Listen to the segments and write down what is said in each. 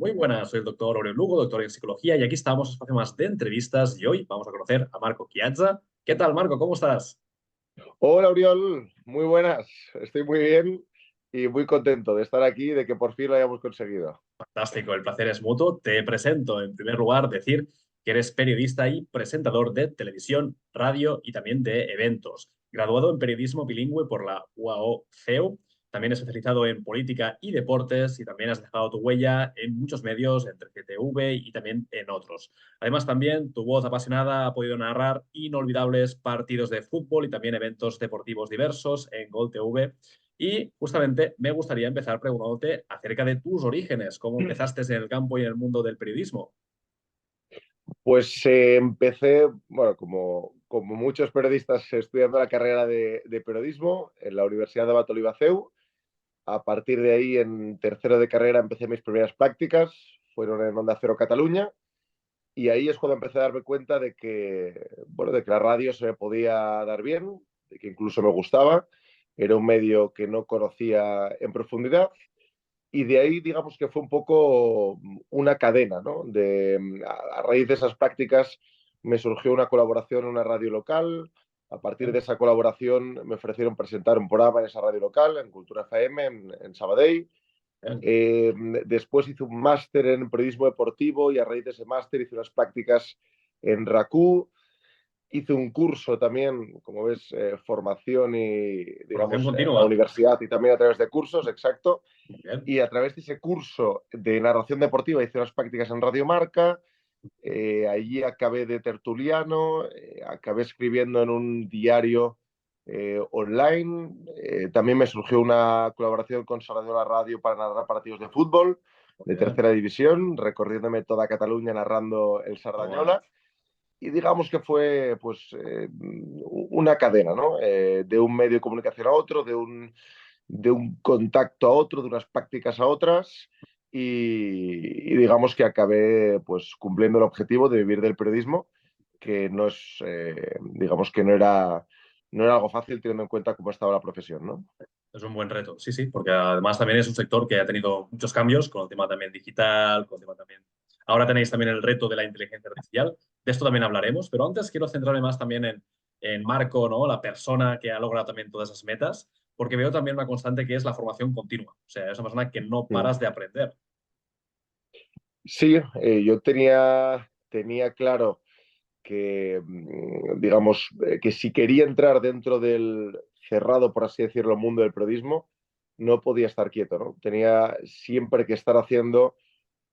Muy buenas, soy el doctor Aurelio Lugo, doctor en psicología, y aquí estamos, espacio más de entrevistas, y hoy vamos a conocer a Marco Chiazza. ¿Qué tal, Marco? ¿Cómo estás? Hola, Oriol, muy buenas. Estoy muy bien y muy contento de estar aquí, de que por fin lo hayamos conseguido. Fantástico, el placer es mutuo. Te presento, en primer lugar, decir que eres periodista y presentador de televisión, radio y también de eventos. Graduado en periodismo bilingüe por la UAO CEU, también especializado en política y deportes y también has dejado tu huella en muchos medios, entre CTV y también en otros. Además, también tu voz apasionada ha podido narrar inolvidables partidos de fútbol y también eventos deportivos diversos en Gol TV. Y justamente me gustaría empezar preguntándote acerca de tus orígenes, cómo empezaste en el campo y en el mundo del periodismo. Pues empecé, bueno, como muchos periodistas, estudiando la carrera de periodismo en la Universidad de Bato CEU. A partir de ahí, en tercero de carrera, empecé mis primeras prácticas, fueron en Onda Cero Cataluña, y ahí es cuando empecé a darme cuenta de que, bueno, de que la radio se me podía dar bien, de que incluso me gustaba. Era un medio que no conocía en profundidad. Y de ahí, digamos que fue un poco una cadena, ¿no? A raíz de esas prácticas me surgió una colaboración en una radio local. A partir de Bien, esa colaboración me ofrecieron presentar un programa en esa radio local, en Cultura FM, en Sabadell. bien, Eh, Después hice un máster en periodismo deportivo y a raíz de ese máster hice unas prácticas en RACU. Hice un curso también, como ves, formación y, formación digamos, en la continua. universidad y también a través de cursos, exacto. Bien, Y a través de ese curso de narración deportiva hice unas prácticas en Radio Marca. Allí acabé de tertuliano, acabé escribiendo en un diario online. También me surgió una colaboración con Sardañola Radio para narrar partidos de fútbol de bien. tercera división, recorriéndome toda Cataluña narrando el Ah, bueno. Sardañola. Y digamos que fue pues una cadena, ¿no? De un medio de comunicación a otro, de un contacto a otro, de unas prácticas a otras, y digamos que acabé pues cumpliendo el objetivo de vivir del periodismo, que no es, digamos que no era algo fácil teniendo en cuenta cómo estaba la profesión, ¿no? Es un buen reto, sí, sí, porque además también es un sector que ha tenido muchos cambios con el tema también digital, con el tema también... Ahora tenéis también el reto de la inteligencia artificial, de esto también hablaremos, pero antes quiero centrarme más también en Marco, ¿no? La persona que ha logrado también todas esas metas, porque veo también una constante que es la formación continua, o sea, es una persona que no Mm. paras de aprender. Sí, yo tenía claro que, digamos, que si quería entrar dentro del cerrado, por así decirlo, mundo del periodismo, no podía estar quieto, ¿no? Tenía siempre que estar haciendo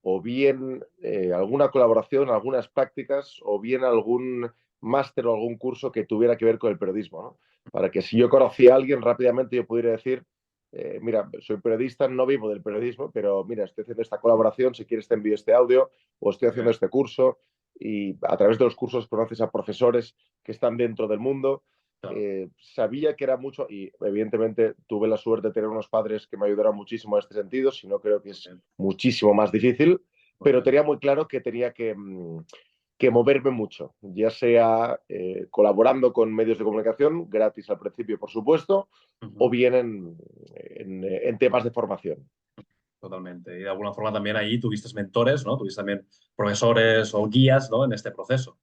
o bien alguna colaboración, algunas prácticas, o bien algún máster o algún curso que tuviera que ver con el periodismo, ¿no? Para que si yo conocía a alguien, rápidamente yo pudiera decir, mira, soy periodista, no vivo del periodismo, pero mira, estoy haciendo esta colaboración, si quieres te envío este audio, o estoy Muy haciendo bien. este curso, y a través de los cursos conoces a profesores que están dentro del mundo. Claro. Sabía que era mucho y evidentemente tuve la suerte de tener unos padres que me ayudaron muchísimo en este sentido, si no creo que es Bien, muchísimo más difícil, muy pero bien. tenía muy claro que tenía que moverme mucho, ya sea colaborando con medios de comunicación, gratis al principio, por supuesto, o Ujú. bien en temas de formación. Totalmente. Y de alguna forma también ahí tuviste mentores, ¿no? Tuviste también profesores o guías, ¿no? En este proceso.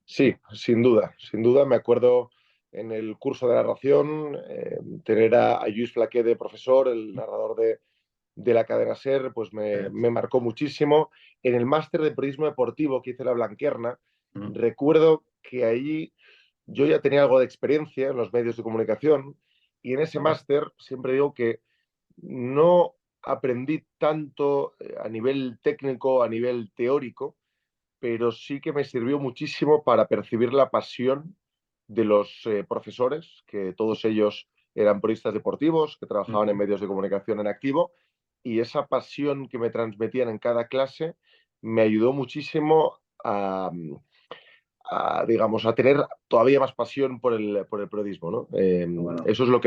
Sí, sin duda, sin duda. Me acuerdo en el curso de narración tener a Lluís Flaqué de profesor, el narrador de la cadena SER, pues Eh, me marcó muchísimo. En el máster de periodismo deportivo que hice en la Blanquerna, ujú. recuerdo que ahí yo ya tenía algo de experiencia en los medios de comunicación y en ese máster siempre digo que no aprendí tanto a nivel técnico, a nivel teórico, pero sí que me sirvió muchísimo para percibir la pasión de los profesores, que todos ellos eran periodistas deportivos, que trabajaban en Ujú. medios de comunicación en activo, y esa pasión que me transmitían en cada clase me ayudó muchísimo digamos, a tener todavía más pasión por el periodismo, ¿no? Bueno, Eso es lo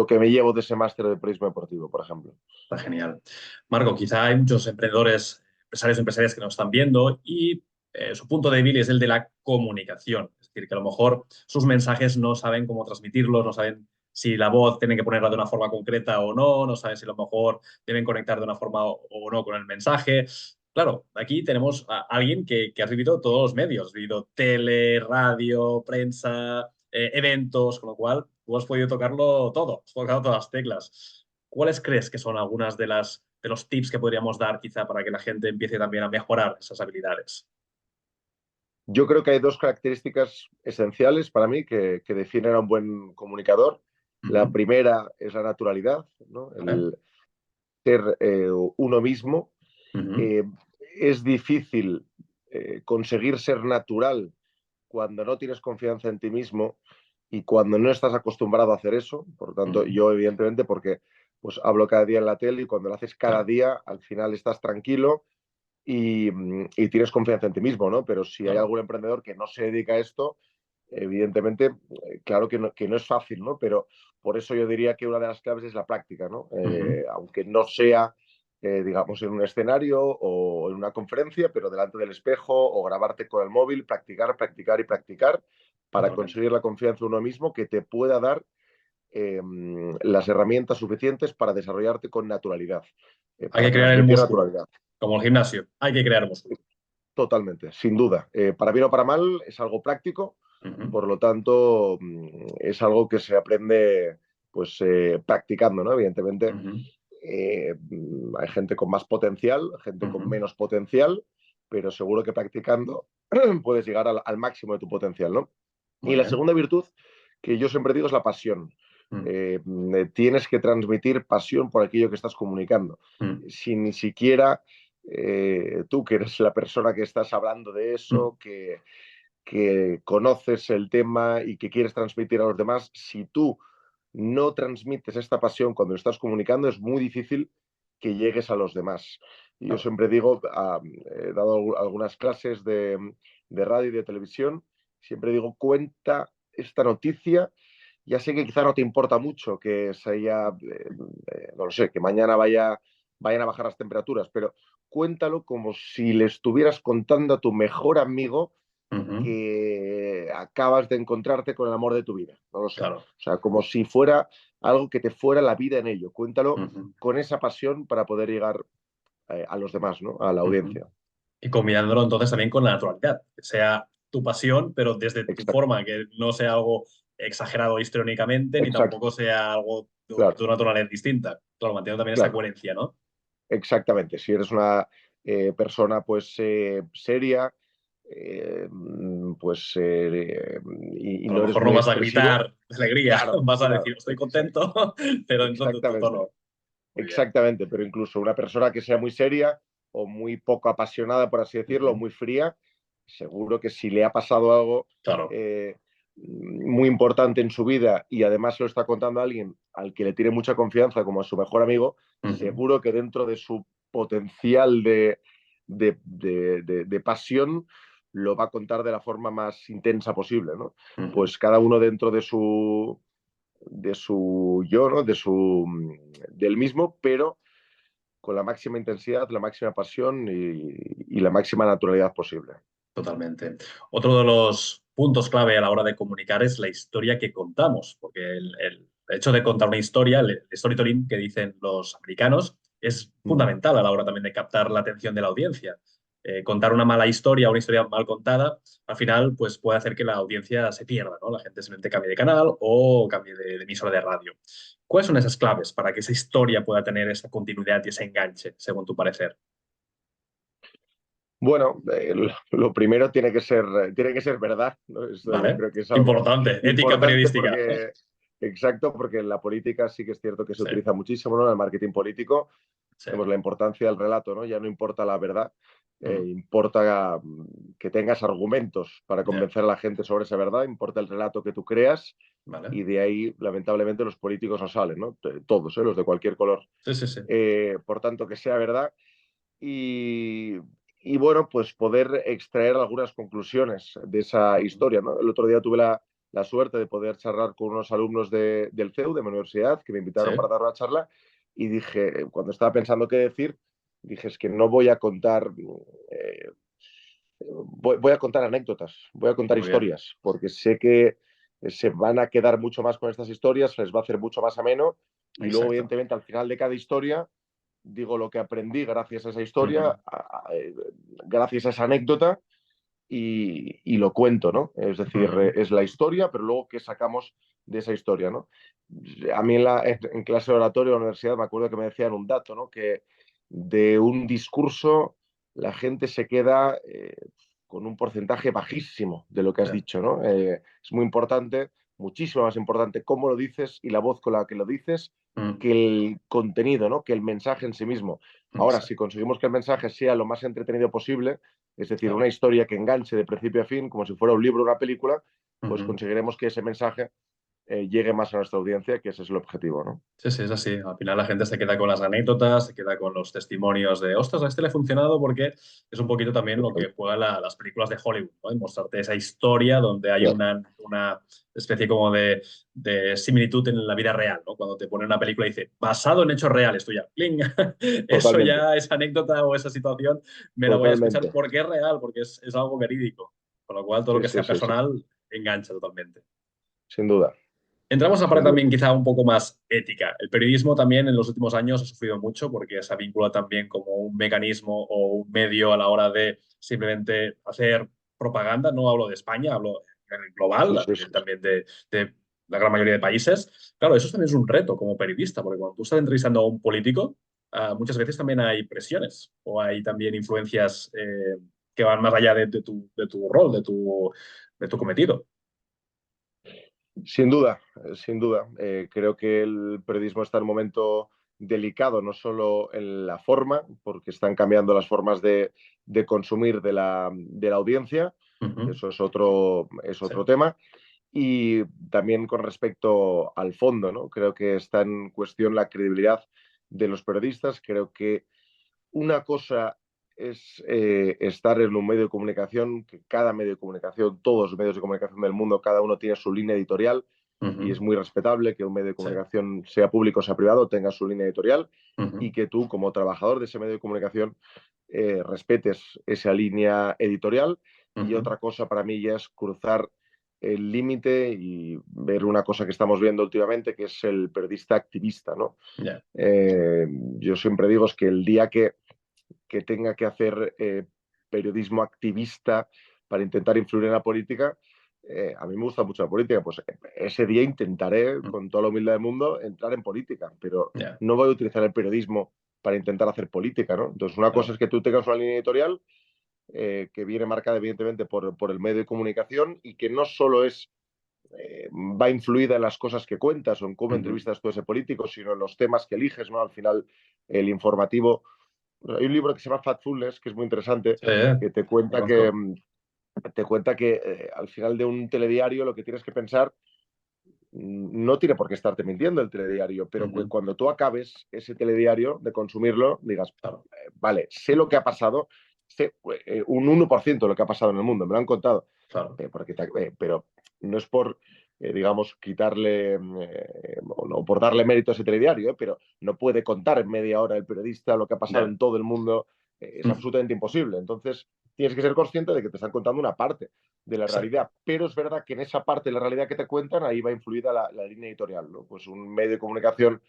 que me llevo de ese máster de periodismo deportivo, por ejemplo. está genial. Marco, quizá hay muchos emprendedores, empresarios y empresarias que nos están viendo y su punto débil es el de la comunicación. Es decir, que a lo mejor sus mensajes no saben cómo transmitirlos, no saben si la voz tienen que ponerla de una forma concreta o no, no saben si a lo mejor deben conectar de una forma o no con el mensaje. Claro, aquí tenemos a alguien que has vivido todos los medios, has vivido tele, radio, prensa, eventos, con lo cual tú has podido tocarlo todo, has tocado todas las teclas. ¿Cuáles crees que son algunas de los tips que podríamos dar quizá para que la gente empiece también a mejorar esas habilidades? Yo creo que hay dos características esenciales para mí que definen a un buen comunicador. La Ujú. primera es la naturalidad, ¿no? ¿Vale? El ser uno mismo. Ujú. Eh, es difícil conseguir ser natural cuando no tienes confianza en ti mismo y cuando no estás acostumbrado a hacer eso. Por lo tanto, Ujú. yo evidentemente porque pues hablo cada día en la tele y cuando lo haces cada Claro, día, al final estás tranquilo y tienes confianza en ti mismo, ¿no? Pero si hay claro. algún emprendedor que no se dedica a esto, evidentemente, claro que no es fácil, ¿no? Pero por eso yo diría que una de las claves es la práctica, ¿no? Ujú. Aunque no sea, digamos, en un escenario o en una conferencia, pero delante del espejo o grabarte con el móvil, practicar, practicar y practicar para Totalmente. conseguir la confianza en uno mismo que te pueda dar las herramientas suficientes para desarrollarte con naturalidad, Hay para que crear el transmitir músculo, naturalidad. como el gimnasio. Hay que crear músculo. Totalmente, sin duda. Para bien o para mal, es algo práctico, Ujú. por lo tanto, es algo que se aprende pues practicando, ¿no? Evidentemente, Ujú. hay gente con más potencial, gente con Ujú. menos potencial, pero seguro que practicando puedes llegar al máximo de tu potencial, ¿no? Y Muy la bien. segunda virtud que yo siempre digo es la pasión. Mm. Tienes que transmitir pasión por aquello que estás comunicando. Mm. Si ni siquiera tú, que eres la persona que estás hablando de Mm. eso, que conoces el tema y que quieres transmitir a los demás, si tú no transmites esta pasión cuando estás comunicando, es muy difícil que llegues a los demás. Y yo Claro. siempre digo, he dado algunas clases de radio y de televisión, siempre digo, cuenta esta noticia. Ya sé que quizá no te importa mucho que se haya, no lo sé, que mañana vayan a bajar las temperaturas, pero cuéntalo como si le estuvieras contando a tu mejor amigo Ujú. que acabas de encontrarte con el amor de tu vida, no lo sé. Claro. O sea, como si fuera algo que te fuera la vida en ello. Cuéntalo Ujú. con esa pasión para poder llegar a los demás, ¿no? A la Ujú. audiencia. Y combinándolo entonces también con la naturalidad, que sea tu pasión, pero desde tu Exacto, forma, que no sea algo exagerado histriónicamente, ni exacto, tampoco sea algo de claro, una tonalidad distinta. Claro, manteniendo también esa claro, coherencia, ¿no? exactamente. Si eres una persona pues seria, pues y A lo no eres mejor no muy vas a expresivo, gritar de alegría, claro, vas a decir claro, estoy contento, pero dentro de tu exactamente. tono. Muy bien. Exactamente, pero incluso una persona que sea muy seria o muy poco apasionada, por así decirlo, o Ujú. muy fría, seguro que si le ha pasado algo Claro. eh, muy importante en su vida y además se lo está contando a alguien al que le tiene mucha confianza, como a su mejor amigo, Ujú. seguro que dentro de su potencial de pasión lo va a contar de la forma más intensa posible, ¿no? Ujú. Pues cada uno dentro de su yo, ¿no? Del mismo, pero con la máxima intensidad, la máxima pasión y la máxima naturalidad posible. Totalmente. Otro de los puntos clave a la hora de comunicar es la historia que contamos, porque el hecho de contar una historia, el storytelling que dicen los americanos, es Mm. fundamental a la hora también de captar la atención de la audiencia. Contar una mala historia, una historia mal contada, al final pues puede hacer que la audiencia se pierda, ¿no? La gente simplemente cambie de canal o cambie de emisora de radio. ¿Cuáles son esas claves para que esa historia pueda tener esa continuidad y ese enganche, según tu parecer? Bueno, lo primero tiene que ser verdad, ¿no? Esto yo ¿Vale? creo que es algo Importante, ética importante periodística. porque, exacto, porque en la política sí que es cierto que se Sí, utiliza muchísimo, ¿no? En el marketing político sí. tenemos la importancia del relato, ¿no? Ya no importa la verdad, Mm. importa que tengas argumentos para Ya. convencer a la gente sobre esa verdad, importa el relato que tú creas Vale. y de ahí, lamentablemente, los políticos no salen, ¿no? Todos, los de cualquier color. Sí, sí, sí. Por tanto, que sea verdad y, y, bueno, pues poder extraer algunas conclusiones de esa Ujú. historia, ¿no? El otro día tuve la suerte de poder charlar con unos alumnos del CEU, de mi universidad, que me Sí. invitaron para dar una charla y dije, cuando estaba pensando qué decir, dije, es que no voy a contar, voy a contar anécdotas, voy a contar Muy bien. historias, porque sé que se van a quedar mucho más con estas historias, se les va a hacer mucho más ameno y luego, Exacto. evidentemente, al final de cada historia digo lo que aprendí gracias a esa Ujú. historia, gracias a esa anécdota y lo cuento, ¿no? Es decir, Ujú. es la historia, pero luego qué sacamos de esa historia, ¿no? A mí en clase de oratorio de la universidad me acuerdo que me decían un dato, ¿no? Que de un discurso la gente se queda con un porcentaje bajísimo de lo que has Sí. dicho, ¿no? Es muy importante, muchísimo más importante cómo lo dices y la voz con la que lo dices Mm. que el contenido, ¿no? Que el mensaje en sí mismo. Ahora, si Exacto. conseguimos que el mensaje sea lo más entretenido posible, es decir, Claro. una historia que enganche de principio a fin, como si fuera un libro o una película, pues Ujú. conseguiremos que ese mensaje llegue más a nuestra audiencia, que ese es el objetivo, ¿no? Sí, sí, es así. Al final la gente se queda con las anécdotas, se queda con los testimonios de, ostras, a este le ha funcionado porque es un poquito también lo que juegan las películas de Hollywood, ¿no? En mostrarte esa historia donde hay Claro, una especie como de similitud en la vida real, ¿no? Cuando te pone una película y dice, basado en hechos reales, tú ya, ¡pling! Eso totalmente, ya, esa anécdota o esa situación me la voy a escuchar totalmente. porque es real, porque es algo verídico. Con lo cual, todo lo Sí, que sí, sea sí, sí, personal engancha totalmente. sin duda, Entramos a la sin parte duda. también quizá un poco más ética. El periodismo también en los últimos años ha sufrido mucho porque se ha vinculado también como un mecanismo o un medio a la hora de simplemente hacer propaganda. No hablo de España, hablo en global, Sí, a sí, nivel sí. también de la gran mayoría de países. Claro, eso también es un reto como periodista, porque cuando tú estás entrevistando a un político, muchas veces también hay presiones o hay también influencias que van más allá de tu rol, de tu cometido. Sin duda, sin duda. Creo que el periodismo está en un momento delicado, no solo en la forma, porque están cambiando las formas de consumir de la audiencia, que Ujú. eso es otro Sí. tema, y también con respecto al fondo, ¿no? Creo que está en cuestión la credibilidad de los periodistas. Creo que una cosa es estar en un medio de comunicación, que cada medio de comunicación, todos los medios de comunicación del mundo, cada uno tiene su línea editorial y es Ujú. muy respetable que un medio de Sí. comunicación, sea público o sea privado, tenga su línea editorial Ujú. y que tú, como trabajador de ese medio de comunicación, respetes esa línea editorial. Y Ujú. otra cosa para mí ya es cruzar el límite y ver una cosa que estamos viendo últimamente, que es el periodista activista, ¿no? Ya. Yo siempre digo es que el día que tenga que hacer periodismo activista para intentar influir en la política, a mí me gusta mucho la política, pues ese día intentaré, Mm. con toda la humildad del mundo, entrar en política, pero Ya. no voy a utilizar el periodismo para intentar hacer política, ¿no? Entonces, una cosa Claro. es que tú tengas una línea editorial que viene marcada evidentemente por el medio de comunicación y que no solo va influida en las cosas que cuentas o en cómo Ujú. entrevistas tú a ese político, sino en los temas que eliges, ¿no? Al final, el informativo. Hay un libro que se llama Factfulness, que es muy interesante, Sí, que lo conozco. te cuenta que al final de un telediario lo que tienes que pensar no tiene por qué estarte mintiendo el telediario, pero que Ujú. cuando tú acabes ese telediario de consumirlo, digas, Claro, vale, sé lo que ha pasado, sé un 1% de lo que ha pasado en el mundo, me lo han contado, claro. pero no es por, digamos, quitarle o no, por darle mérito a ese telediario, pero no puede contar en media hora el periodista lo que ha pasado Ya. en todo el mundo, es Mm. absolutamente imposible. Entonces, tienes que ser consciente de que te están contando una parte de la realidad, Exacto. pero es verdad que en esa parte de la realidad que te cuentan, ahí va influida la línea editorial, ¿no? Pues un medio de comunicación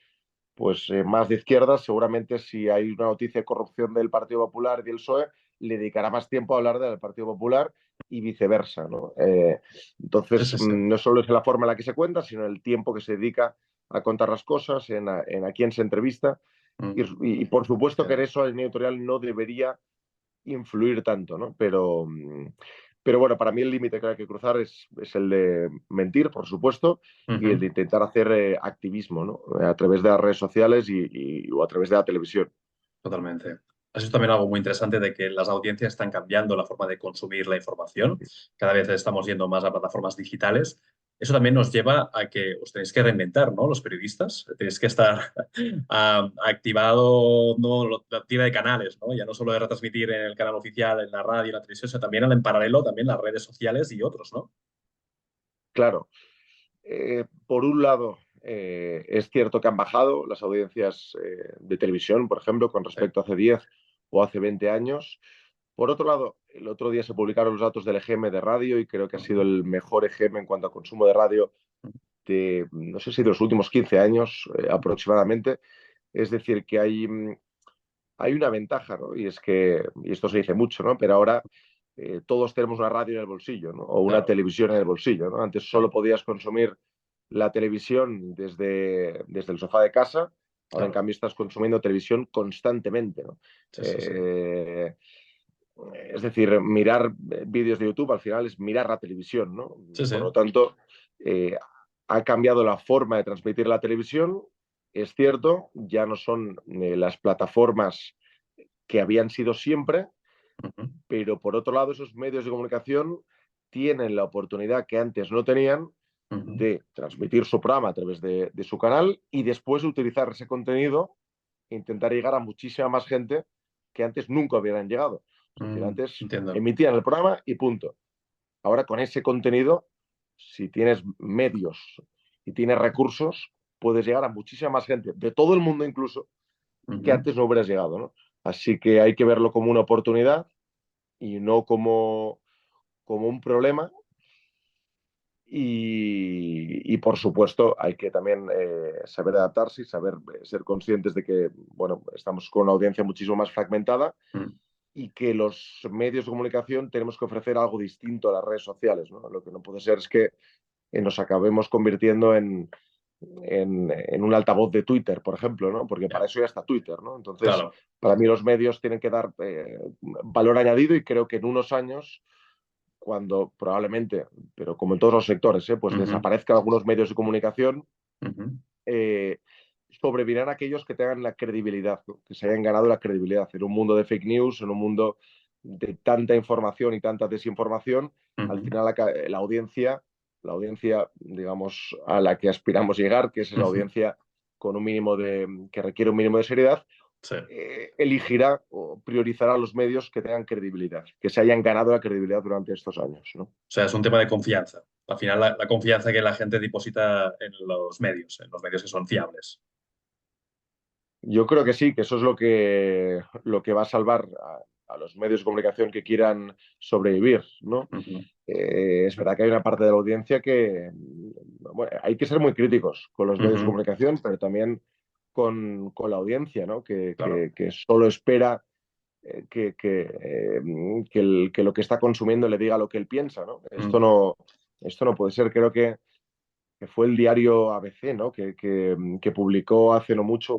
pues más de izquierdas, seguramente si hay una noticia de corrupción del Partido Popular y del PSOE, le dedicará más tiempo a hablar del Partido Popular y viceversa, ¿no? Sí, Entonces, sí, sí. no solo es la forma en la que se cuenta, sino el tiempo que se dedica a contar las cosas, en a quién se entrevista. Mm. Y por supuesto que en Entiendo. eso la línea editorial no debería influir tanto, ¿no? Pero bueno, para mí el límite que hay que cruzar es el de mentir, por supuesto, y el de Ujú. intentar hacer activismo, ¿no? A través de las redes sociales o a través de la televisión. Totalmente. Eso es también algo muy interesante de que las audiencias están cambiando la forma de consumir la información. Cada vez estamos yendo más a plataformas digitales. Eso también nos lleva a que os tenéis que reinventar, ¿no? Los periodistas. Tenéis que estar activado, ¿no? La actividad de canales, ¿no? Ya no solo de retransmitir en el canal oficial, en la radio, en la televisión, sino también en paralelo también las redes sociales y otros, ¿no? Claro, por un lado, es cierto que han bajado las audiencias de televisión, por ejemplo, con Sí. respecto a hace 10 o hace 20 años. Por otro lado, el otro día se publicaron los datos del EGM de radio y creo que ha sido el mejor EGM en cuanto a consumo de radio de, no sé si de los últimos 15 años aproximadamente. Es decir, que hay una ventaja, ¿no? Y es que, y esto se dice mucho, ¿no? Pero ahora todos tenemos una radio en el bolsillo, ¿no? O una Claro, televisión en el bolsillo, ¿no? Antes solo claro, podías consumir la televisión desde el sofá de casa, ahora en claro. cambio estás consumiendo televisión constantemente, ¿no? Sí, sí, sí. Eh, es decir, mirar vídeos de YouTube al final es mirar la televisión, ¿no? Sí, sí. Por lo tanto, eh, ha cambiado la forma de transmitir la televisión. Es cierto, ya no son las plataformas que habían sido siempre, Ujú, pero por otro lado, esos medios de comunicación tienen la oportunidad que antes no tenían ujú, de transmitir su programa a través de su canal y después utilizar ese contenido e intentar llegar a muchísima más gente que antes nunca hubieran llegado. Es decir, antes entiendo. emitían el programa y punto. Ahora con ese contenido, si tienes medios y tienes recursos, puedes llegar a muchísima más gente, de todo el mundo incluso, que Ujú. antes no hubieras llegado, ¿no? Así que hay que verlo como una oportunidad y no como un problema. Y por supuesto hay que también saber adaptarse y saber ser conscientes de que bueno, estamos con una audiencia muchísimo más fragmentada Mm. y que los medios de comunicación tenemos que ofrecer algo distinto a las redes sociales, ¿no? Lo que no puede ser es que nos acabemos convirtiendo en un altavoz de Twitter, por ejemplo, ¿no? Porque para Ya, eso ya está Twitter, ¿no? Entonces, claro. para mí los medios tienen que dar valor añadido y creo que en unos años cuando probablemente, pero como en todos los sectores, pues Ujú, desaparezcan algunos medios de comunicación, ujú, eh, sobrevivirán aquellos que tengan la credibilidad, ¿no? Que se hayan ganado la credibilidad en un mundo de fake news, en un mundo de tanta información y tanta desinformación. Al ujú, final la audiencia, digamos, a la que aspiramos llegar, que es la ujú. audiencia con un mínimo que requiere un mínimo de seriedad, Sí. elegirá o priorizará los medios que tengan credibilidad, que se hayan ganado la credibilidad durante estos años, ¿no? O sea, es un tema de confianza. Al final, la confianza que la gente deposita en los medios que son fiables. Yo creo que sí, que eso es lo que va a salvar a los medios de comunicación que quieran sobrevivir, ¿no? Ujú, Es verdad que hay una parte de la audiencia que, bueno, hay que ser muy críticos con los medios de ujú, comunicación, pero también con la audiencia, ¿no? Que, claro. que, que solo espera que lo que está consumiendo le diga lo que él piensa, ¿no? Mm, Esto no puede ser. Creo que fue el diario ABC, ¿no? Que publicó hace no mucho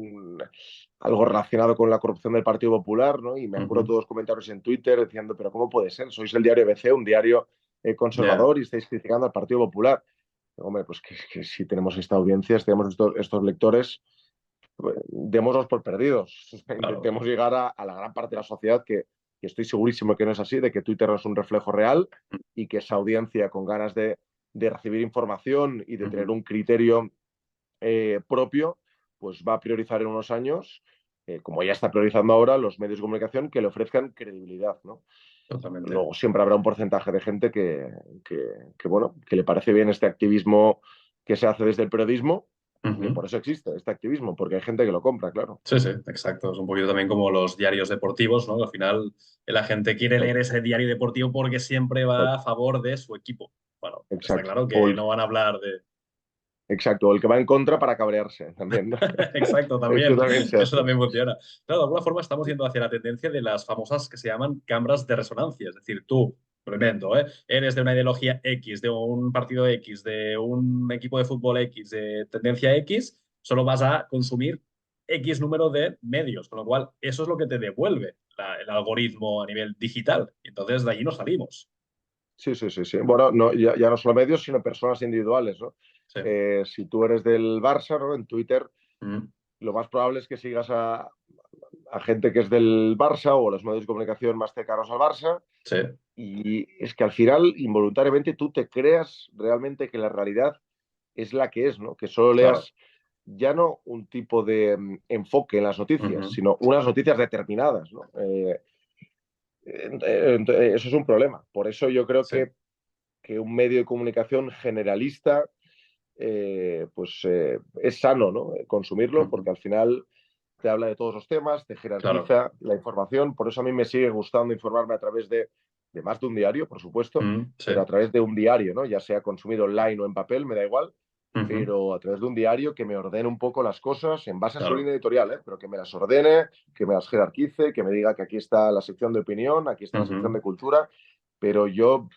algo relacionado con la corrupción del Partido Popular, ¿no? Y me acuerdo ujú. todos los comentarios en Twitter diciendo, pero ¿cómo puede ser? Sois el diario ABC, un diario Ya, conservador y estáis criticando al Partido Popular. Hombre, pues que si tenemos esta audiencia, si tenemos estos lectores, pues, démoslos por perdidos. claro. Intentemos llegar a la gran parte de la sociedad que estoy segurísimo que no es así, de que Twitter no es un reflejo real y que esa audiencia con ganas de recibir información y de tener Ujú, un criterio propio, pues va a priorizar en unos años, como ya está priorizando ahora, los medios de comunicación que le ofrezcan credibilidad, ¿no? totalmente. Luego siempre habrá un porcentaje de gente bueno, que le parece bien este activismo que se hace desde el periodismo, que Ujú. por eso existe este activismo, porque hay gente que lo compra, claro. Sí, sí, exacto. Es un poquito también como los diarios deportivos, ¿no? Al final la gente quiere leer Exacto, ese diario deportivo porque siempre va a favor de su equipo. Bueno, está exacto. claro que no van a hablar de... Exacto, o el que va en contra para cabrearse también, ¿no? Exacto, Eso también. también se Eso hace. también funciona. Claro, de alguna forma estamos yendo hacia la tendencia de las famosas que se llaman cámaras de resonancia. Es decir, tú, lo invento, ¿eh? Eres de una ideología X, de un partido X, de un equipo de fútbol X, de tendencia X, solo vas a consumir X número de medios, con lo cual eso es lo que te devuelve el algoritmo a nivel digital. Y entonces de allí no salimos. Sí, sí, sí, sí. Bueno, no, ya no solo medios, sino personas individuales, ¿no? Sí. Si tú eres del Barça, ¿no? En Twitter, Mm, lo más probable es que sigas a gente que es del Barça o los medios de comunicación más cercanos al Barça. sí, Y es que al final, involuntariamente, tú te creas realmente que la realidad es la que es, ¿no? Que solo claro. leas ya no un tipo de enfoque en las noticias, Ujú, sino unas noticias determinadas, ¿no? Eso es un problema. Por eso yo creo sí, que un medio de comunicación generalista es sano, ¿no? Consumirlo, ujú, porque al final te habla de todos los temas, te claro. jerarquiza la información. Por eso a mí me sigue gustando informarme a través de de más de un diario, por supuesto, Sí. pero a través de un diario, ¿no? Ya sea consumido online o en papel, me da igual, Ujú. pero a través de un diario que me ordene un poco las cosas en base a su Claro. línea editorial, ¿eh? Pero que me las ordene, que me las jerarquice, que me diga que aquí está la sección de opinión, aquí está la sección Ujú. de cultura, pero yo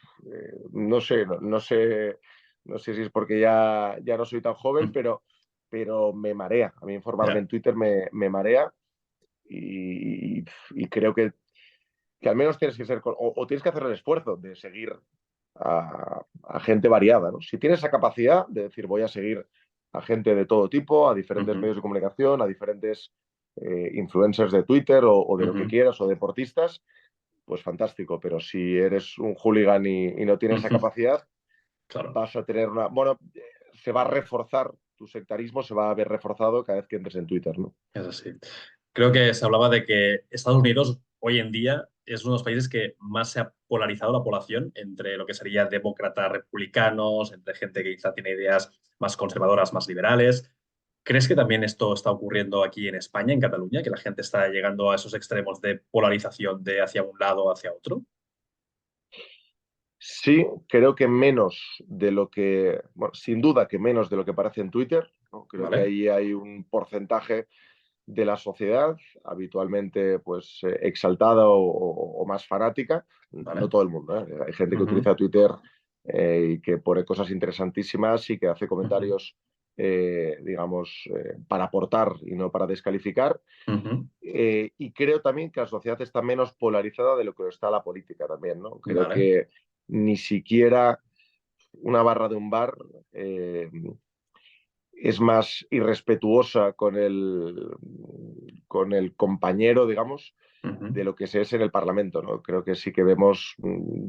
no sé, no sé, no sé si es porque ya no soy tan joven, Mm. pero me marea. A mí informarme Ya. en Twitter me marea y creo que al menos tienes que ser, o tienes que hacer el esfuerzo de seguir a gente variada, ¿no? Si tienes esa capacidad de decir voy a seguir a gente de todo tipo, a diferentes Ujú. medios de comunicación, a diferentes influencers de Twitter o de lo que Ujú. quieras, o deportistas, pues fantástico. Pero si eres un hooligan y no tienes esa Ujú. capacidad, Claro. vas a tener una... Bueno, se va a reforzar, tu sectarismo se va a ver reforzado cada vez que entres en Twitter, ¿no? Es así. Creo que se hablaba de que Estados Unidos hoy en día es uno de los países que más se ha polarizado la población entre lo que sería demócratas, republicanos, entre gente que quizá tiene ideas más conservadoras, más liberales. ¿Crees que también esto está ocurriendo aquí en España, en Cataluña, que la gente está llegando a esos extremos de polarización de hacia un lado o hacia otro? Sí, creo que menos de lo que, bueno, sin duda que menos de lo que parece en Twitter, ¿no? Creo que ¿Vale? ahí hay un porcentaje de la sociedad habitualmente pues exaltada o más fanática, no ¿Vale? todo el mundo, ¿eh? Hay gente que Ujú. utiliza Twitter y que pone cosas interesantísimas y que hace Ujú. comentarios, digamos, para aportar y no para descalificar. Ujú. Y creo también que la sociedad está menos polarizada de lo que está la política también, ¿no? Creo ¿Vale? que ni siquiera una barra de un bar es más irrespetuosa con el compañero, digamos, Ujú. de lo que se es en el Parlamento, ¿no? Creo que sí que vemos,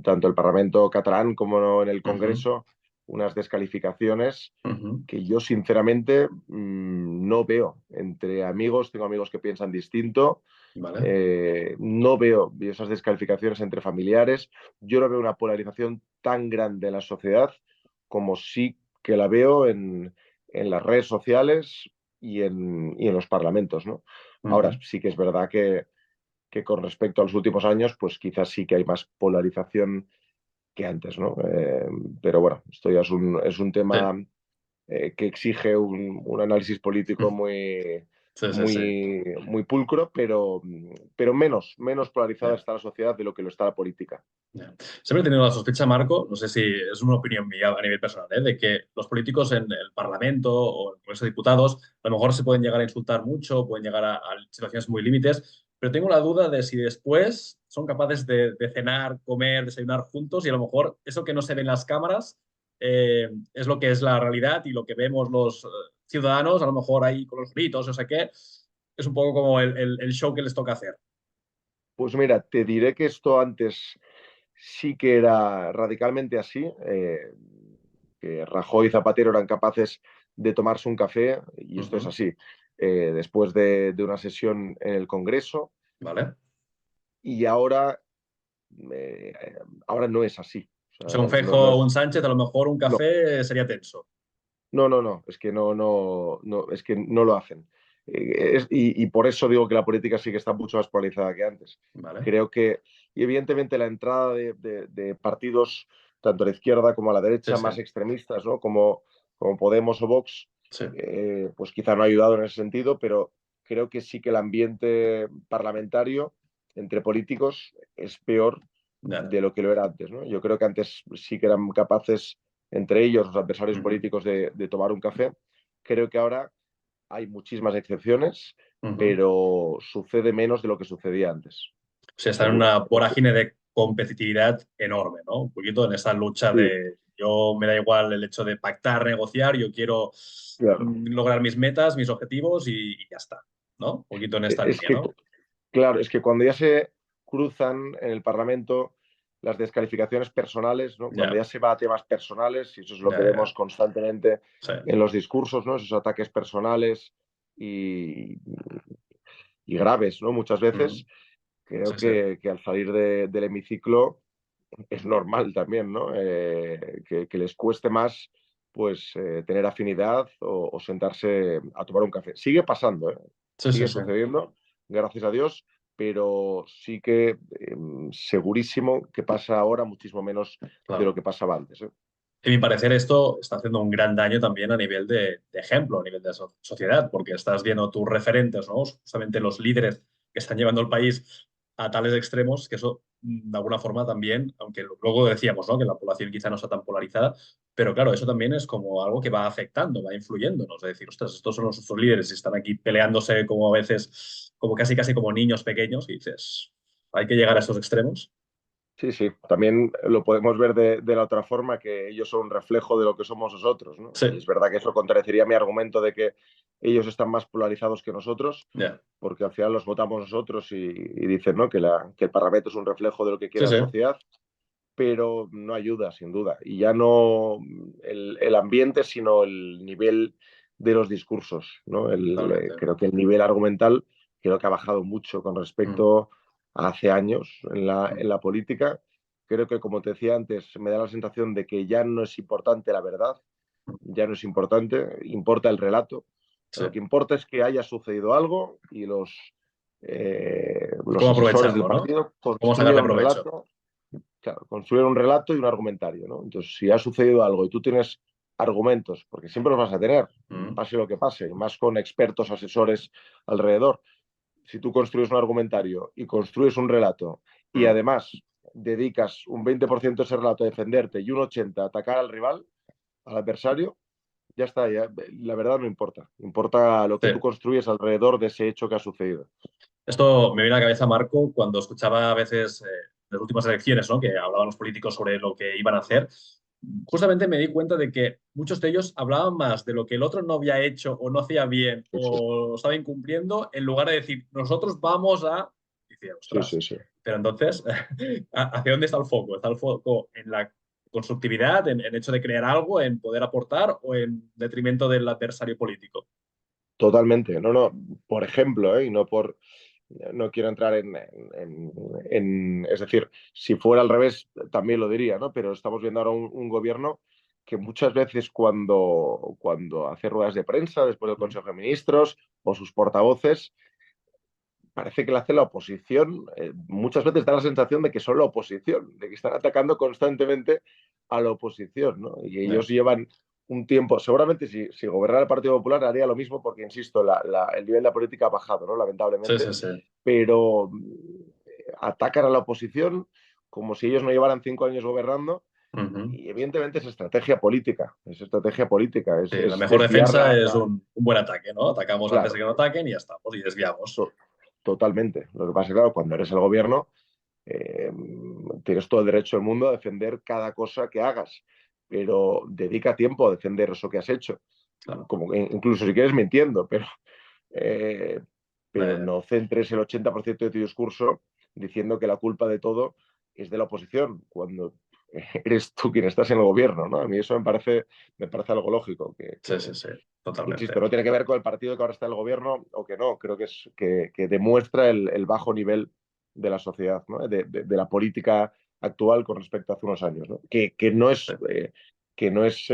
tanto el Parlamento catalán como en el Ujú. Congreso, unas descalificaciones Ujú. que yo sinceramente no veo entre amigos, tengo amigos que piensan distinto, ¿Vale? no veo esas descalificaciones entre familiares, yo no veo una polarización tan grande en la sociedad como sí que la veo en las redes sociales y en los parlamentos, ¿no? Ahora Ujú. sí que es verdad que con respecto a los últimos años, pues quizás sí que hay más polarización que antes, ¿no? Pero bueno, esto ya es un Sí. tema que exige un análisis político muy, Sí, sí, sí. muy pulcro, pero menos polarizada Ya. está la sociedad de lo que lo está la política. Ya. Siempre he tenido la sospecha, Marco, no sé si es una opinión mía a nivel personal, ¿eh? De que los políticos en el Parlamento o en el Congreso de Diputados a lo mejor se pueden llegar a insultar mucho, pueden llegar a situaciones muy límites, pero tengo la duda de si después son capaces de cenar, comer, desayunar juntos y a lo mejor eso que no se ve en las cámaras es lo que es la realidad y lo que vemos los ciudadanos, a lo mejor ahí con los gritos, o sea qué, es un poco como el show que les toca hacer. Pues mira, te diré que esto antes sí que era radicalmente así, que Rajoy y Zapatero eran capaces de tomarse un café, y esto es Ujú. así, después de una sesión en el Congreso, ¿Vale? y eh, ahora no es así. O O sea, un sea, no, Feijóo o un Sánchez, a lo mejor un no, café sería tenso. no, es que no, es que no lo hacen. Y por eso digo que la política sí que está mucho más polarizada que antes. ¿Vale? Creo que, y evidentemente la entrada de partidos, tanto a la izquierda como a la Sí, derecha, sí, más extremistas, ¿no? Como Podemos o Vox, sí. pues quizá no ha ayudado en ese sentido, pero creo que sí que el ambiente parlamentario entre políticos es peor Ya. de lo que lo era antes, ¿no? Yo creo que antes sí que eran capaces entre ellos, los adversarios Ujú. políticos, de tomar un café. Creo que ahora hay muchísimas excepciones, Ujú. pero sucede menos de lo que sucedía antes, O sea, está en seguro. una vorágine de competitividad enorme, ¿no? Un poquito en esa lucha Sí, de yo me da igual el hecho de pactar, negociar, yo quiero claro. lograr mis metas, mis objetivos y ya está, ¿no? Un poquito en esta Es línea, que, ¿no? claro, es que cuando ya se cruzan en el Parlamento las descalificaciones personales, ¿no? Cuando Ya, ya se va a temas personales, y eso es lo ya, que ya. vemos constantemente Sí. en los discursos, ¿no? Esos ataques personales y, y graves, ¿no? Muchas Mm. veces, creo Sí, sí. que al salir del hemiciclo es normal también, ¿no? Que les cueste más pues tener afinidad o sentarse a tomar un café. Sigue pasando, ¿eh? Sí, sí, Sigue sí. sucediendo, gracias a Dios, pero sí que segurísimo que pasa ahora muchísimo menos de lo claro. que pasaba antes, ¿eh? A mi parecer, esto está haciendo un gran daño también a nivel de ejemplo, a nivel de sociedad, porque estás viendo tus referentes, ¿no? Justamente los líderes que están llevando el país a tales extremos, que eso, de alguna forma, también, aunque luego decíamos, ¿no? Que la población quizá no está tan polarizada, pero claro, eso también es como algo que va afectando, va influyéndonos. Es decir, ostras, estos son nuestros líderes y están aquí peleándose como a veces, como casi como niños pequeños, y dices, hay que llegar a estos extremos. Sí, sí. También lo podemos ver de la otra forma, que ellos son un reflejo de lo que somos nosotros, ¿no? Sí, Y es verdad que eso contradeciría mi argumento de que ellos están más polarizados que nosotros, ya. porque al final los votamos nosotros y dicen, ¿no? Que el Parlamento es un reflejo de lo que Sí, quiere la sí. sociedad, pero no ayuda, sin duda. Y ya no el ambiente, sino el nivel de los discursos, ¿no? Totalmente. Creo que el nivel argumental creo que ha bajado mucho con Mm, respecto a hace años en mm. en la política. Creo que, como te decía antes, me da la sensación de que ya no es importante la verdad, ya no es importante, importa el relato. Sí. Lo que importa es que haya sucedido algo y ¿Y los cómo asesores del aprovecharlo, no? partido ¿Cómo construyen sacarle un provecho? relato. Claro, construir un relato y un argumentario, ¿no? Entonces, si ha sucedido algo y tú tienes argumentos, porque siempre los vas a tener, Mm, pase lo que pase, y más con expertos, asesores alrededor, si tú construyes un argumentario y construyes un relato y mm. además dedicas un 20% de ese relato a defenderte y un 80% a atacar al rival, al adversario, ya está, ya, la verdad no importa, importa lo Sí. que tú construyes alrededor de ese hecho que ha sucedido. Esto me viene a la cabeza, Marco, cuando escuchaba a veces las últimas elecciones, ¿no? Que hablaban los políticos sobre lo que iban a hacer. Justamente me di cuenta de que muchos de ellos hablaban más de lo que el otro no había hecho o no hacía bien Sí, sí, o estaba incumpliendo, en lugar de decir, nosotros vamos a... Y decía, sí, sí, ostras, sí. pero entonces, ¿hacia dónde está el foco? ¿Está el foco en la constructividad, en hecho de crear algo, en poder aportar o en detrimento del adversario político? Totalmente. No, no, por ejemplo, ¿eh? Y no por, no quiero entrar es decir, si fuera al revés, también lo diría, ¿no? Pero estamos viendo ahora un gobierno que muchas veces cuando hace ruedas de prensa después del Mm, Consejo de Ministros o sus portavoces, parece que le hace la oposición, muchas veces da la sensación de que son la oposición, de que están atacando constantemente a la oposición, ¿no? Y ya. ellos llevan un tiempo, seguramente si gobernara el Partido Popular haría lo mismo porque, insisto, el nivel de la política ha bajado, ¿no? Sí, Lamentablemente, sí, sí. pero atacan a la oposición como si ellos no llevaran 5 años gobernando Ujú. y evidentemente es estrategia política, Sí, la es mejor desviar defensa es un buen ataque, ¿no? Atacamos antes de claro, que nos ataquen y ya estamos, y desviamos. to- totalmente. Lo que pasa es que, claro, cuando eres el gobierno, eh, tienes todo el derecho del mundo a defender cada cosa que hagas, pero dedica tiempo a defender eso que has hecho. Claro. Como que incluso si quieres mintiendo, eh, pero Eh, no centres el 80% de tu discurso diciendo que la culpa de todo es de la oposición, cuando eres tú quien estás en el gobierno, ¿no? A mí eso me parece algo lógico, sí, sí, sí, insisto, totalmente. no tiene que ver con el partido que ahora está en el gobierno o que no, creo que que demuestra el bajo nivel de la sociedad, ¿no? De la política actual con respecto a hace unos años, ¿no? Sí. Que no es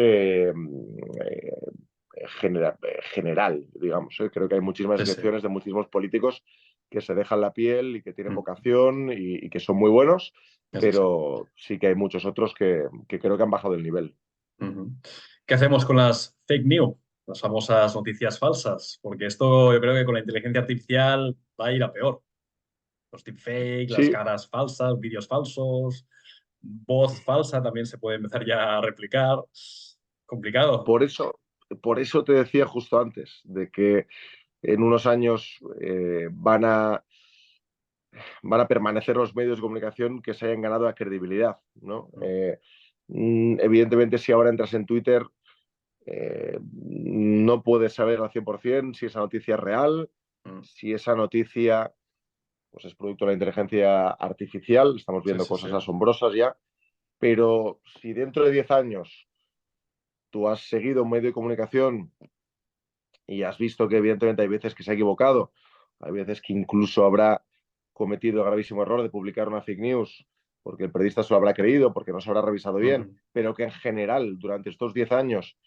general, digamos. ¿Eh? Creo que hay muchísimas Sí, sí. excepciones de muchísimos políticos que se dejan la piel y que tienen Mm, vocación y que son muy buenos, es así. pero sí que hay muchos otros que creo que han bajado el nivel. Ujú. ¿Qué hacemos con las fake news? Las famosas noticias falsas, porque esto yo creo que con la inteligencia artificial va a ir a peor. Los deepfake, las Sí, caras falsas, vídeos falsos, voz falsa también se puede empezar ya a replicar. Complicado. por eso, por eso te decía justo antes, de que en unos años van a permanecer los medios de comunicación que se hayan ganado la credibilidad, ¿no? Mm, Evidentemente, si ahora entras en Twitter, no puedes saber al 100% si esa noticia es real, mm. si esa noticia pues, es producto de la inteligencia artificial, estamos Sí, viendo sí, sí. cosas asombrosas ya, pero si dentro de 10 años tú has seguido un medio de comunicación y has visto que evidentemente hay veces que se ha equivocado, hay veces que incluso habrá cometido el gravísimo error de publicar una fake news porque el periodista se lo habrá creído, porque no se habrá revisado bien, Ujú. pero que en general durante estos 10 años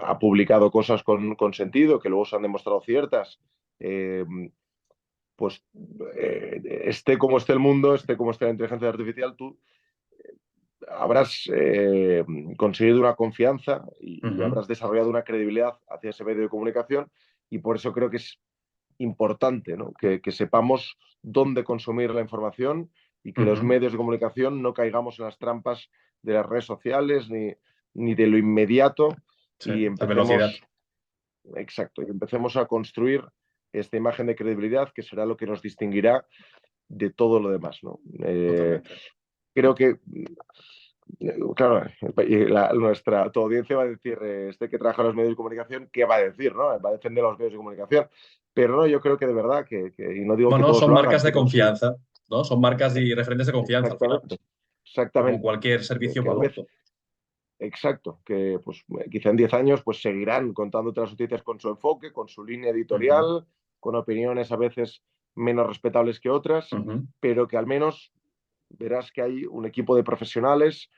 ha publicado cosas con sentido, que luego se han demostrado ciertas, eh, pues esté como esté el mundo, esté como esté la inteligencia artificial, tú habrás conseguido una confianza y habrás desarrollado una credibilidad hacia ese medio de comunicación, y por eso creo que es importante, ¿no? Que sepamos dónde consumir la información y que los medios de comunicación no caigamos en las trampas de las redes sociales ni de lo inmediato, Sí, y la velocidad. empecemos, exacto, y empecemos a construir esta imagen de credibilidad que será lo que nos distinguirá de todo lo demás, ¿no? Totalmente. Creo que, claro, tu audiencia va a decir, este que trabaja en los medios de comunicación, ¿qué va a decir? ¿No? Va a defender los medios de comunicación. Pero no, yo creo que de verdad, y no digo que Bueno, todos son lo hagan, marcas de pero sí, confianza, ¿no? Son marcas y referentes de confianza al final, exactamente, como exactamente. cualquier servicio o Que a veces, producto. exacto, que pues quizá en 10 años pues seguirán contándote las noticias con su enfoque, con su línea Ujú, editorial, con opiniones a veces menos respetables que otras, ujú. pero que al menos verás que hay un equipo de profesionales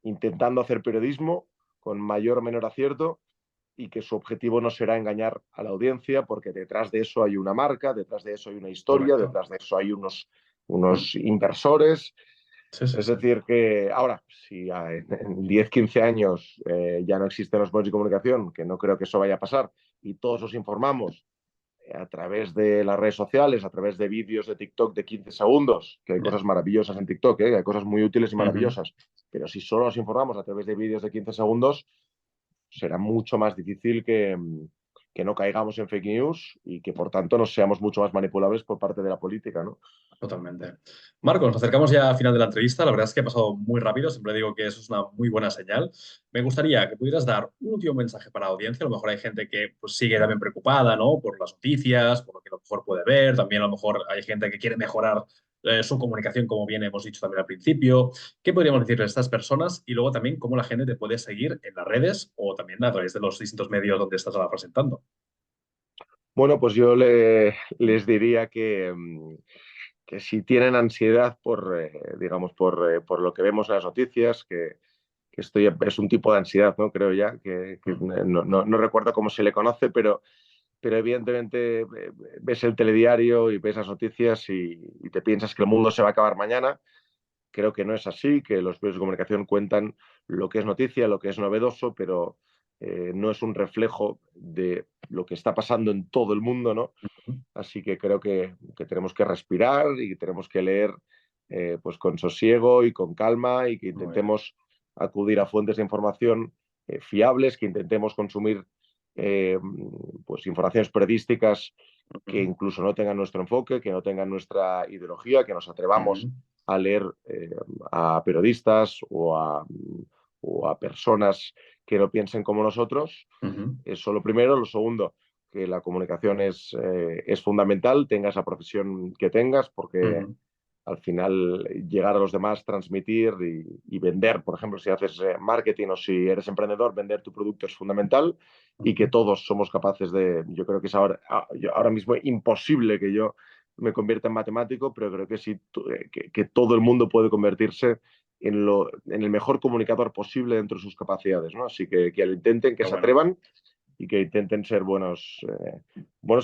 intentando hacer periodismo con mayor o menor acierto, y que su objetivo no será engañar a la audiencia, porque detrás de eso hay una marca, detrás de eso hay una historia, Correcto. detrás de eso hay unos, Mm. unos inversores. Sí, sí, Es sí. decir, que ahora, si en 10, 15 años ya no existen los medios de comunicación, que no creo que eso vaya a pasar, y todos os informamos a través de las redes sociales, a través de vídeos de TikTok de 15 segundos, que hay Ya. cosas maravillosas en TikTok, hay cosas muy útiles y Ujú. maravillosas, pero si solo nos informamos a través de vídeos de 15 segundos, será mucho más difícil que no caigamos en fake news y que por tanto nos seamos mucho más manipulables por parte de la política, ¿no? Totalmente. Marcos, nos acercamos ya al final de la entrevista. La verdad es que ha pasado muy rápido. Siempre digo que eso es una muy buena señal. Me gustaría que pudieras dar un último mensaje para la audiencia. A lo mejor hay gente que pues, sigue también preocupada, ¿no? Por las noticias, por lo que a lo mejor puede ver. También a lo mejor hay gente que quiere mejorar su comunicación, como bien hemos dicho también al principio. ¿Qué podríamos decirle a estas personas? Y luego también cómo la gente te puede seguir en las redes o también a través de los distintos medios donde estás ahora presentando. Bueno, pues yo les diría que si tienen ansiedad por, digamos, por lo que vemos en las noticias, que esto ya es un tipo de ansiedad, ¿no? Creo ya, que Mm. no recuerdo cómo se le conoce, pero evidentemente ves el telediario y ves las noticias y te piensas que el mundo se va a acabar mañana. Creo que no es así, que los medios de comunicación cuentan lo que es noticia, lo que es novedoso, pero no es un reflejo de lo que está pasando en todo el mundo, ¿no? Así que creo que tenemos que respirar y tenemos que leer pues con sosiego y con calma, y que Muy bien. intentemos acudir a fuentes de información fiables, que intentemos consumir eh, pues informaciones periodísticas que Ujú, incluso no tengan nuestro enfoque, que no tengan nuestra ideología, que nos atrevamos ujú, a leer a periodistas o a personas que no piensen como nosotros. ujú, Eso lo primero. Lo segundo, que la comunicación es fundamental, tengas la profesión que tengas, porque ujú. al final llegar a los demás, transmitir y vender, por ejemplo, si haces marketing o si eres emprendedor, vender tu producto es fundamental, y que Ujú. todos somos capaces de, yo creo que es ahora mismo imposible que yo me convierta en matemático, pero creo que sí, que todo el mundo puede convertirse en el mejor comunicador posible dentro de sus capacidades, ¿no? Así que lo intenten, que Qué se bueno. atrevan y que intenten ser buenos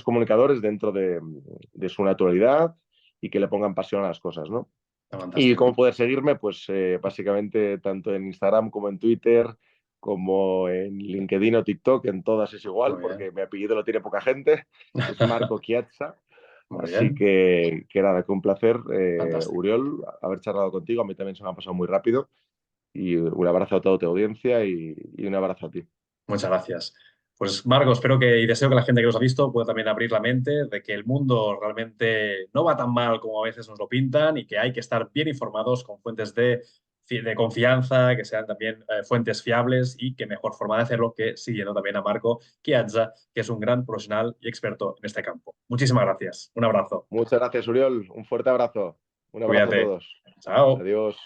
comunicadores dentro de su naturalidad, y que le pongan pasión a las cosas, ¿no? Está ¿Y fantástico. cómo poder seguirme? Pues básicamente tanto en Instagram como en Twitter, como en LinkedIn o TikTok, en todas es igual, Muy bien. porque mi apellido lo tiene poca gente, es Marco Chiazza. Muy Así bien. que nada, que un placer, Fantástico. Uriol, haber charlado contigo. A mí también se me ha pasado muy rápido. Y un abrazo a toda tu audiencia y un abrazo a ti. Muchas gracias. Pues Marco, espero que y deseo que la gente que nos ha visto pueda también abrir la mente de que el mundo realmente no va tan mal como a veces nos lo pintan y que hay que estar bien informados con fuentes de confianza, que sean también fuentes fiables, y que mejor forma de hacerlo que siguiendo también a Marco Chiazza, que es un gran profesional y experto en este campo. Muchísimas gracias. Un abrazo. Muchas gracias, Uriol. Un fuerte abrazo. Un abrazo a Cuídate. todos. Chao. Adiós.